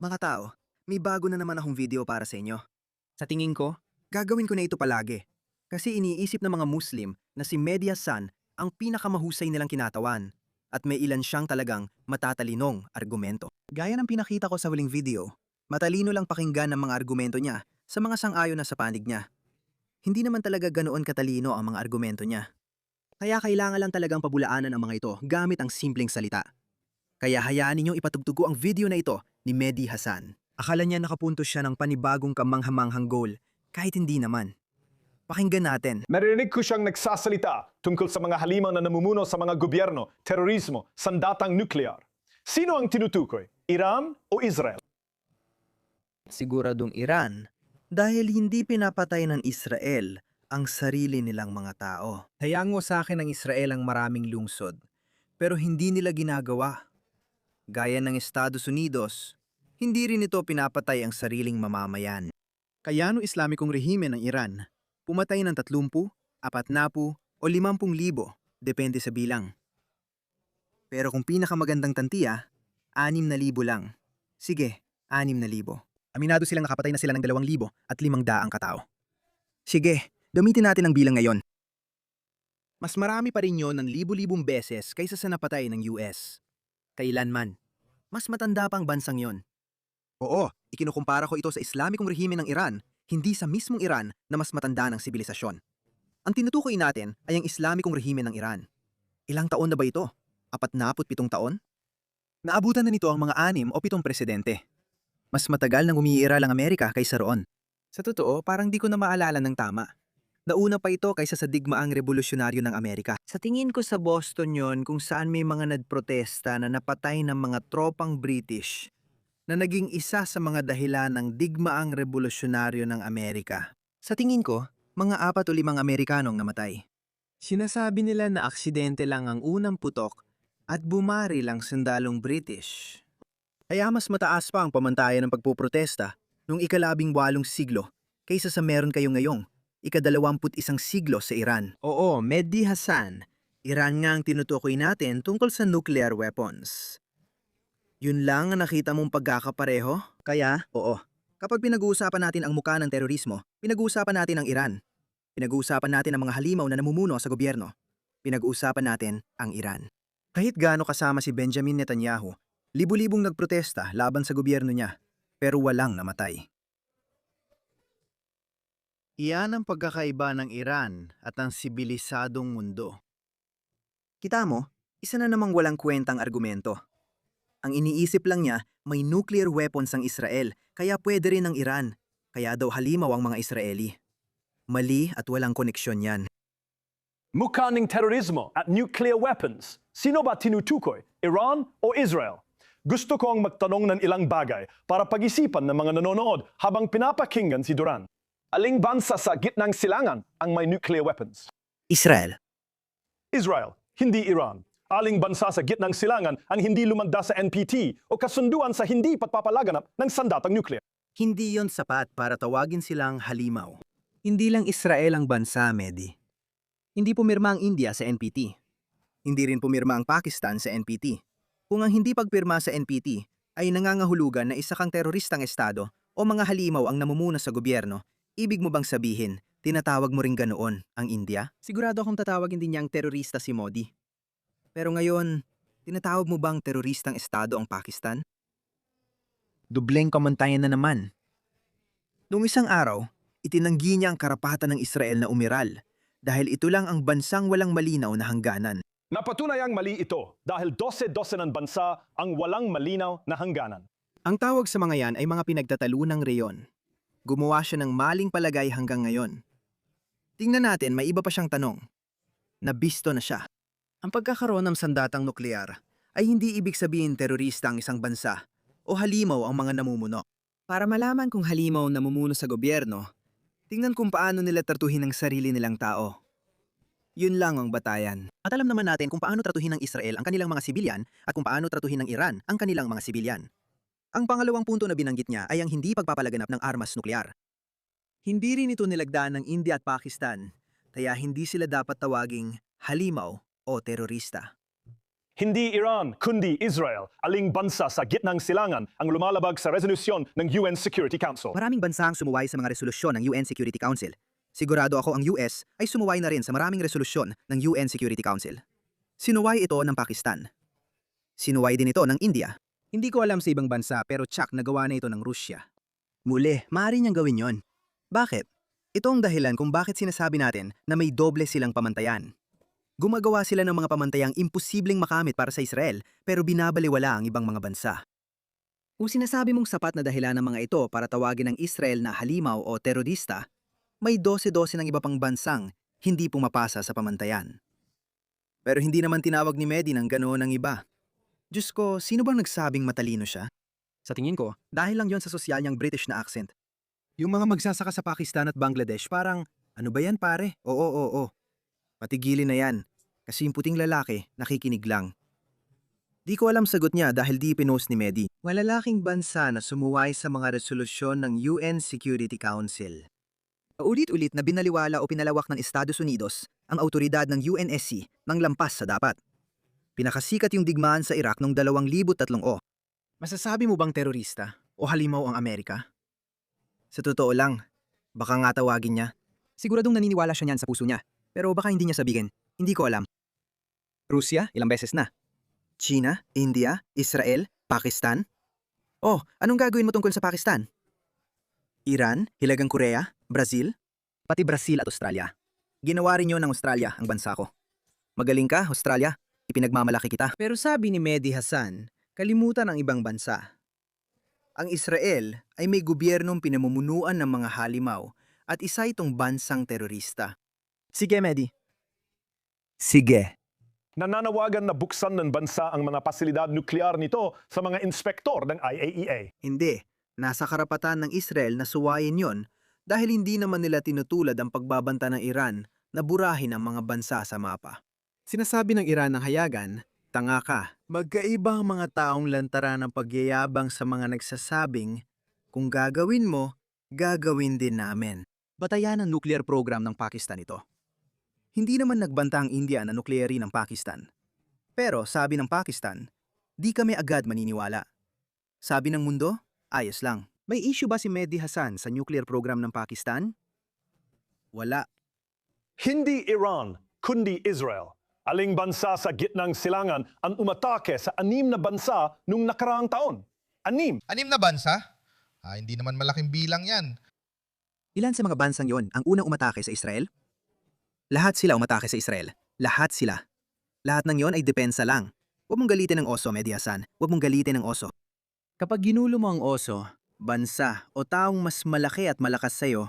Mga tao, may bago na naman akong video para sa inyo. Sa tingin ko, Gagawin ko na ito palagi. Kasi iniisip ng mga Muslim na si Mehdi Hasan ang pinakamahusay nilang kinatawan at may ilan siyang talagang matatalinong argumento. Gaya ng pinakita ko sa huling video, matalino lang pakinggan ng mga argumento niya sa mga sang-ayon na sa panig niya. Hindi naman talaga ganoon katalino ang mga argumento niya. Kaya kailangan lang talagang pabulaanan ang mga ito gamit ang simpleng salita. Kaya hayaan ninyong ipatugtog ko ang video na ito ni Mehdi Hasan. Akala niya nakapunto siya ng panibagong kamanghamanghang goal, kahit hindi naman. Pakinggan natin. Narinig ko siyang nagsasalita tungkol sa mga halimaw na namumuno sa mga gobyerno, terorismo, sandatang nuklear. Sino ang tinutukoy? Iran o Israel? Siguradong Iran, dahil hindi pinapatay ng Israel ang sarili nilang mga tao. hayaan mo sa akin ng Israel ang maraming lungsod, pero hindi nila ginagawa. Gaya ng Estados Unidos, hindi rin ito pinapatay ang sariling mamamayan. Kayano Islamikong rehime ng Iran, pumatay ng 30, 40 o 50,000, depende sa bilang. Pero kung pinakamagandang tantiya, 6,000 lang. Sige, 6,000. Aminado silang nakapatay na sila ng 2,000 at 500 katao. Sige, gamitin natin ang bilang ngayon. Mas marami pa rin yun ng libu-libong beses kaysa sa napatay ng US. Kailanman. Mas matanda pang bansang yon. Oo, ikinukumpara ko ito sa Islamikong rehime ng Iran, hindi sa mismong Iran na mas matanda ng sibilisasyon. Ang tinutukoy natin ay ang Islamikong rehime ng Iran. Ilang taon na ba ito? 47 taon? Naabutan na nito ang mga 6 o 7 presidente. Mas matagal nang umiiral ang Amerika kaysa roon. Sa totoo, parang di ko na maalala ng tama. Nauna pa ito kaysa sa digmaang revolusyonaryo ng Amerika. Sa tingin ko sa Boston yon kung saan may mga nagprotesta na napatay ng mga tropang British na naging isa sa mga dahilan ng digmaang revolusyonaryo ng Amerika. Sa tingin ko, mga 4 o 5 Amerikanong namatay. Sinasabi nila na aksidente lang ang unang putok at bumaril ang sundalong British. Kaya mas mataas pa ang pamantayan ng pagpuprotesta noong ika-18 siglo kaysa sa meron kayo ngayong ika-21 siglo sa Iran. Oo, Mehdi Hasan. Iran nga ang tinutukoy natin tungkol sa nuclear weapons. Yun lang ang nakita mong pagkakapareho? Kaya, oo. Kapag pinag-uusapan natin ang muka ng terorismo, pinag-uusapan natin ang Iran. Pinag-uusapan natin ang mga halimaw na namumuno sa gobyerno. Pinag-uusapan natin ang Iran. Kahit gaano kasama si Benjamin Netanyahu, libu-libong nagprotesta laban sa gobyerno niya, pero walang namatay. Iyan ang pagkakaiba ng Iran at ang sibilisadong mundo. Kita mo, isa na namang walang kwentang argumento. Ang iniisip lang niya, may nuclear weapons ang Israel, kaya pwede rin ang Iran. Kaya daw halimaw ang mga Israeli. Mali at walang koneksyon yan. Mukha ng terorismo at nuclear weapons. Sino ba tinutukoy? Iran o Israel? Gusto ko ang magtanong ng ilang bagay para pag-isipan ng mga nanonood habang pinapakinggan si Duran. Aling bansa sa gitnang silangan ang may nuclear weapons? Israel. Israel, hindi Iran. Aling bansa sa gitnang silangan ang hindi lumagda sa NPT o kasunduan sa hindi pagpapalaganap ng sandatang nuclear? Hindi yon sapat para tawagin silang halimaw. Hindi lang Israel ang bansa, Mehdi. Hindi pumirma ang India sa NPT. Hindi rin pumirma ang Pakistan sa NPT. Kung ang hindi pagpirma sa NPT ay nangangahulugan na isa kang teroristang estado o mga halimaw ang namumuno sa gobyerno, ibig mo bang sabihin, tinatawag mo ring ganoon ang India? Sigurado akong tatawagin din niyang terorista si Modi. Pero ngayon, tinatawag mo bang teroristang estado ang Pakistan? Dubleng kamantayan na naman. Noong isang araw, itinanggi niya ang karapatan ng Israel na umiral dahil ito lang ang bansang walang malinaw na hangganan. Napatunayang mali ito dahil 12-12 ng bansa ang walang malinaw na hangganan. Ang tawag sa mga yan ay mga pinagtatalunang reyon. Gumawa siya ng maling palagay hanggang ngayon. Tingnan natin, may iba pa siyang tanong. Nabisto na siya. Ang pagkakaroon ng sandatang nuklear ay hindi ibig sabihin terorista ang isang bansa o halimaw ang mga namumuno. Para malaman kung halimaw ang namumuno sa gobyerno, tingnan kung paano nila tratuhin ang sarili nilang tao. Yun lang ang batayan. At alam naman natin kung paano tratuhin ng Israel ang kanilang mga sibilyan at kung paano tratuhin ng Iran ang kanilang mga sibilyan. Ang pangalawang punto na binanggit niya ay ang hindi pagpapalaganap ng armas nuklear. Hindi rin ito nilagdaan ng India at Pakistan, kaya hindi sila dapat tawaging halimaw o terorista. Hindi Iran, kundi Israel. Aling bansa sa gitnang silangan ang lumalabag sa resolusyon ng UN Security Council. Maraming bansa ang sumuway sa mga resolusyon ng UN Security Council. Sigurado ako ang US ay sumuway na rin sa maraming resolusyon ng UN Security Council. Sinuway ito ng Pakistan. Sinuway din ito ng India. Hindi ko alam sa ibang bansa pero tsak nagawa na ito ng Rusya. Muli, maaari niyang gawin yon. Bakit? Ito ang dahilan kung bakit sinasabi natin na may doble silang pamantayan. Gumagawa sila ng mga pamantayang imposibleng makamit para sa Israel pero binabaliwala ang ibang mga bansa. Kung sinasabi mong sapat na dahilan ng mga ito para tawagin ang Israel na halimaw o terorista, may 12-12 ng iba pang bansang hindi pumapasa sa pamantayan. Pero hindi naman tinawag ni Mehdi ng ganoon ang iba. Diyos ko, sino bang nagsabing matalino siya? Sa tingin ko, dahil lang yon sa sosyal niyang British na accent. Yung mga magsasaka sa Pakistan at Bangladesh parang, ano ba yan pare? Oo. Patigilin na yan, kasi yung puting lalaki nakikinig lang. Di ko alam sagot niya dahil di pinost ni Mehdi. Malalaking bansa na sumuway sa mga resolusyon ng UN Security Council. Ulit-ulit na binaliwala o pinalawak ng Estados Unidos ang autoridad ng UNSC ng lampas sa dapat. Pinakasikat yung digmaan sa Iraq noong 2003. Masasabi mo bang terorista o halimaw ang Amerika? Sa totoo lang, baka nga tawagin niya. Siguradong naniniwala siya niyan sa puso niya, pero baka hindi niya sabihin. Hindi ko alam. Rusya, ilang beses na. China, India, Israel, Pakistan. Oh, anong gagawin mo tungkol sa Pakistan? Iran, Hilagang Korea, Brazil, pati Brazil at Australia. Ginawa rin yun ng Australia ang bansa ko. Magaling ka, Australia. Ipinagmamalaki kita. Pero sabi ni Mehdi Hasan, kalimutan ang ibang bansa. Ang Israel ay may gobyernong pinamumunuan ng mga halimaw at isa itong bansang terorista. Sige, Mehdi. Sige. Nananawagan na buksan ng bansa ang mga pasilidad nuklear nito sa mga inspektor ng IAEA. Hindi. Nasa karapatan ng Israel na suwayin yon dahil hindi naman nila tinutulad ang pagbabanta ng Iran na burahin ang mga bansa sa mapa. Sinasabi ng Iran ng hayagan, tanga ka. Magkaibang mga taong lantara ng pagyayabang sa mga nagsasabing, kung gagawin mo, gagawin din namin. Batayan ang nuclear program ng Pakistan ito. Hindi naman nagbanta ang India na nuklearin ng Pakistan. Pero sabi ng Pakistan, di kami agad maniniwala. Sabi ng mundo, ayos lang. May issue ba si Mehdi Hasan sa nuclear program ng Pakistan? Wala. Hindi Iran, kundi Israel. Aling bansa sa gitnang silangan ang umatake sa 6 na bansa nung nakaraang taon? 6. 6 na bansa? Hindi naman malaking bilang yan. Ilan sa mga bansang yon ang unang umatake sa Israel? Lahat sila umatake sa Israel. Lahat sila. Lahat ng yon ay depensa lang. Huwag mong galitin ang oso, Mehdi Hasan. Huwag mong galitin ang oso. Kapag ginulo mo ang oso, bansa o taong mas malaki at malakas sa'yo,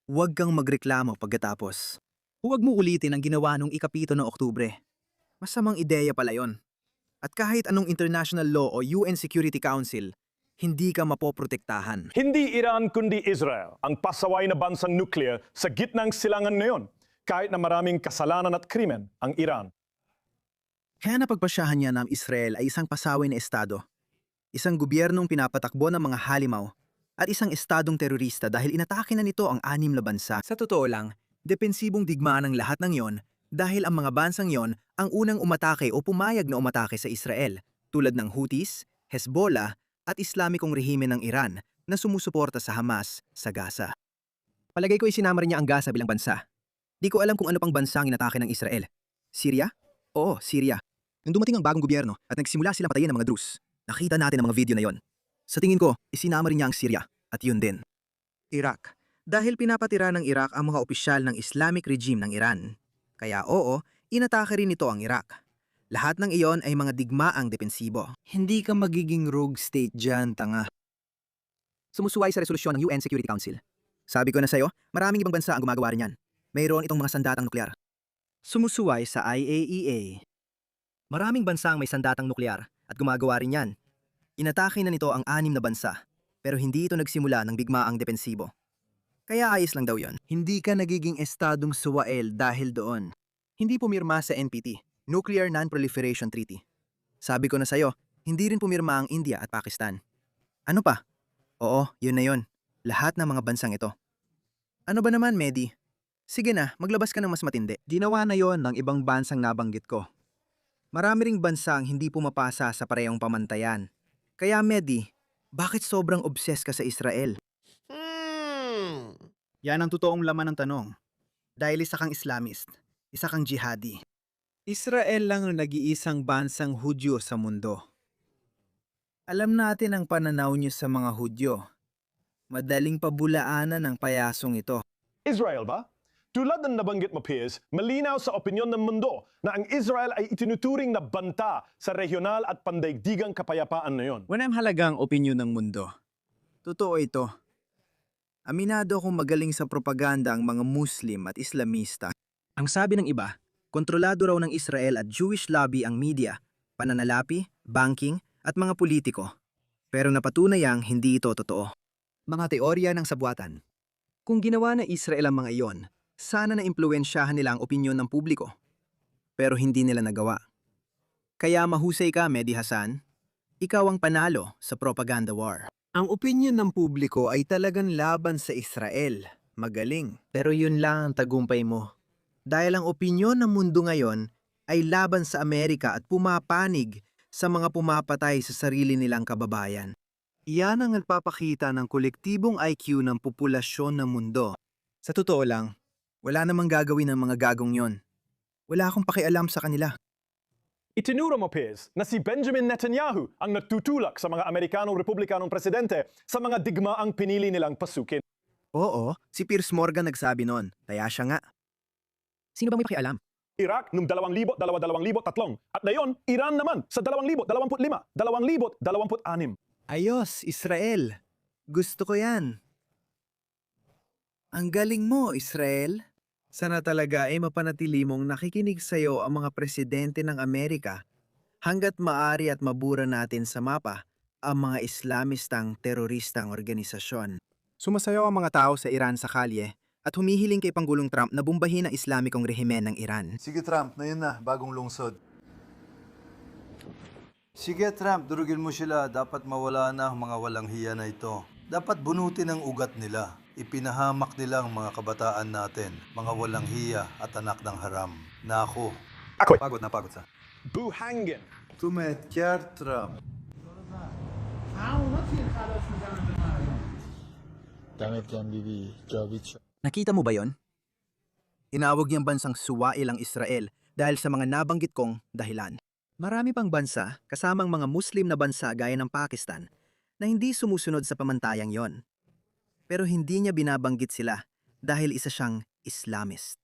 huwag kang magreklamo pagkatapos. Huwag mo ulitin ang ginawa nung ika-7 ng Oktubre. Masamang ideya pala yon. At kahit anong international law o UN Security Council, hindi ka mapoprotektahan. Hindi Iran kundi Israel ang pasaway na bansang nuclear sa gitnang silangan ngayon, kahit na maraming kasalanan at krimen ang Iran. Kaya napagpasyahan niya na ang Israel ay isang pasaway na estado, isang gobyernong pinapatakbo ng mga halimaw, at isang estadong terorista dahil inatake na nito ang 6 na bansa. Sa totoo lang, depensibong digmaan ang lahat ng yon dahil ang mga bansang yon ang unang umatake o pumayag na umatake sa Israel, tulad ng Houthis, Hezbollah, at Islamikong rehime ng Iran na sumusuporta sa Hamas sa Gaza. Palagay ko isinama rin niya ang Gaza bilang bansa. Di ko alam kung ano pang bansang inatake ng Israel. Syria? Oo, Syria. Nung dumating ang bagong gobyerno at nagsimula silang patayin ng mga Druze, nakita natin ang mga video na yon. Sa tingin ko, isinama rin niya ang Syria at yun din. Iraq. Dahil pinapatira ng Iraq ang mga opisyal ng Islamic regime ng Iran. Kaya oo, inatake rin nito ang Iraq. Lahat ng iyon ay mga digmaang depensibo. Hindi ka magiging rogue state dyan, tanga. Sumusuway sa resolusyon ng UN Security Council. Sabi ko na sa'yo, maraming ibang bansa ang gumagawa rin yan. Mayroon itong mga sandatang nuklear. Sumusuway sa IAEA. Maraming bansa ang may sandatang nuklear at gumagawa rin yan. Inatake na nito ang 6 na bansa, pero hindi ito nagsimula ng bigmaang depensibo. Kaya ayos lang daw yon. Hindi ka nagiging estadong suwael dahil doon. Hindi pumirma sa NPT, Nuclear Non-Proliferation Treaty. Sabi ko na sa'yo, hindi rin pumirma ang India at Pakistan. Ano pa? Oo, yun na yun. Lahat ng mga bansang ito. Ano ba naman, Mehdi? Sige na, maglabas ka ng mas matindi. Ginawa na yon ng ibang bansang nabanggit ko. Marami ring bansa ang hindi pumapasa sa parehong pamantayan. Kaya Medi, bakit sobrang obses ka sa Israel? Yan ang totoong laman ng tanong. Dahil isa kang Islamist, isa kang jihadi. Israel lang ang nag-iisang bansang Hudyo sa mundo. Alam natin ang pananaw niyo sa mga Hudyo. Madaling pabulaanan ang payasong ito. Israel ba? Tulad ng nabanggit mo, Piers, malinaw sa opinyon ng mundo na ang Israel ay itinuturing na banta sa regional at pandaigdigang kapayapaan na yon. Walang halagang opinyon ng mundo. Totoo ito. Aminado akong magaling sa propaganda ang mga Muslim at Islamista. Ang sabi ng iba, kontrolado raw ng Israel at Jewish lobby ang media, pananalapi, banking, at mga politiko. Pero napatunayang hindi ito totoo. Mga teorya ng sabuatan. Kung ginawa ng Israel ang mga iyon, sana na-impluwensyahan nila ang opinyon ng publiko. Pero hindi nila nagawa. Kaya mahusay ka, Mehdi Hasan. Ikaw ang panalo sa propaganda war. Ang opinyon ng publiko ay talagang laban sa Israel. Magaling. Pero yun lang ang tagumpay mo. Dahil ang opinyon ng mundo ngayon ay laban sa Amerika at pumapanig sa mga pumapatay sa sarili nilang kababayan. Iyan ang nagpapakita ng kolektibong IQ ng populasyon ng mundo. Sa totoo lang, wala namang gagawin ng mga gagong yon. Wala akong pakialam sa kanila. Itinuro mo, Piers, na si Benjamin Netanyahu ang nagtutulak sa mga Amerikanong Republikanong presidente sa mga digmaang pinili nilang pasukin. Oo, si Piers Morgan nagsabi nun. Kaya siya nga. Sino ba may pakialam? Iraq noong 2000, 2023 at ngayon, Iran naman sa 2025, 2026. Ayos, Israel. Gusto ko yan. Ang galing mo, Israel. Sana talaga ay mapanatili mong nakikinig sa'yo ang mga presidente ng Amerika hanggat maari at mabura natin sa mapa ang mga Islamistang teroristang organisasyon. Sumasayaw ang mga tao sa Iran sa kalye at humihiling kay Pangulong Trump na bumbahin ang Islamikong rehimen ng Iran. Sige Trump, na yun na, bagong lungsod. Sige Trump, durugin mo sila. Dapat mawala na ang mga walang hiya na ito. Dapat bunutin ang ugat nila. Ipinahamak nila ang mga kabataan natin, mga walang hiya at anak ng haram. Na ako. Ako, Pagod na pagod sa. Buhangin. Tumetker Trump. Nakita mo ba yon? Inawag niyang bansang suwail ang Israel dahil sa mga nabanggit kong dahilan. Marami pang bansa, kasamang mga Muslim na bansa gaya ng Pakistan, na hindi sumusunod sa pamantayang yon. Pero hindi niya binabanggit sila dahil isa siyang Islamist.